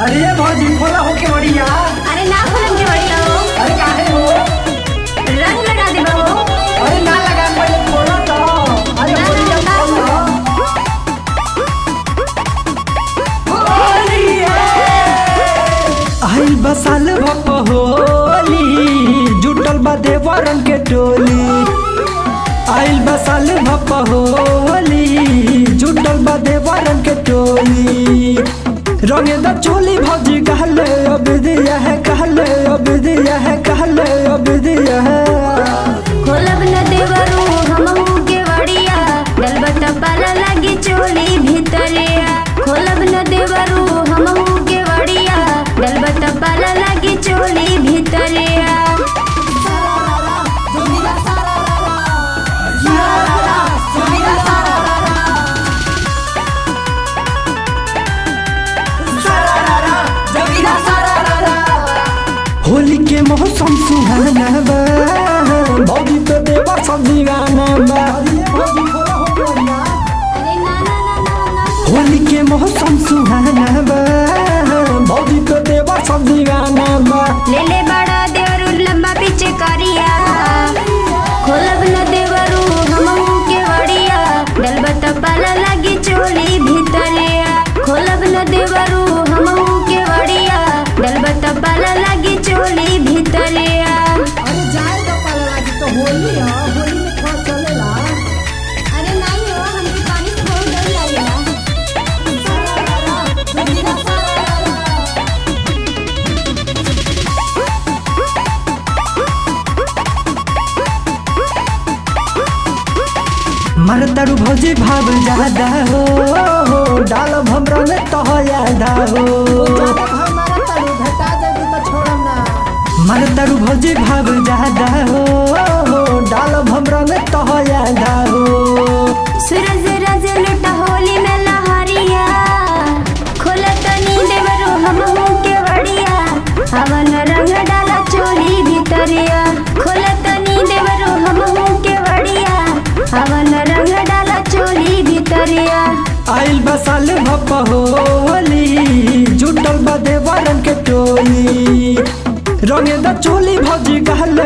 अरे ये भौजी खोला हो के बढ़िया। अरे ना खोलन के बढ़िया हो। अरे काहे हो? रंग लगा दे बाबू। अरे ना लगा पहले खोला तो। अरे बढ़िया खोला। आई बसाल भप होली जुटल बा देवरन के टोली। आइल बसाल भप होली जुटल बा देवरन के टोली। रंगे द चोली भौजी कहले अब दिया है, कहले अब दिया है, कहले अब दिया है। खोलब न देवरू हमहू के बढ़िया डलबट पाला लगी चोली भीतरिया। खोलब न देवरू हमहू के बढ़िया डलबट पाला लगी चोली भीतरिया। होली के मौसम सुहाना बा भौजी तो देवा सब्जी गाना बा। अरे ना ना ना ना ना होली के मौसम सुहाना बा भौजी तो देवा सब्जी गाना बा। ले ले बड़ा देवरू लंबा पीछे करिया। खोलब न देवरू हमहू के बढ़िया डलबट पाला लगी चोली भीतरिया। खोलब न देवरू हमहू के बढ़िया डलबट पाला लगी चोली भीतरिया। अरे जाए तो पाला लागी तो होली है, होली में थोड़ा चलेला। अरे नहीं हो, हमके पानी से बहुत डर लागेला। मरतरु भौजी भाव ज्यादा हो डाल भमरा में तो यादा हो। मरतरु भौजी भाव ज्यादा हो डाल भमरा में तो यादा हो। सूरज रज लुटा होली में लहरिया। खोलत नी देवरू हमहू के बढ़िया हवन रंग डाला चोली भीतरिया। खोलत नी देवरू हमहू के बढ़िया हवन रंग डाला चोली भीतरिया। आइल बसाल भप होली जुटल बा देवरन के टोली। रंगे द चोली भौजी कहले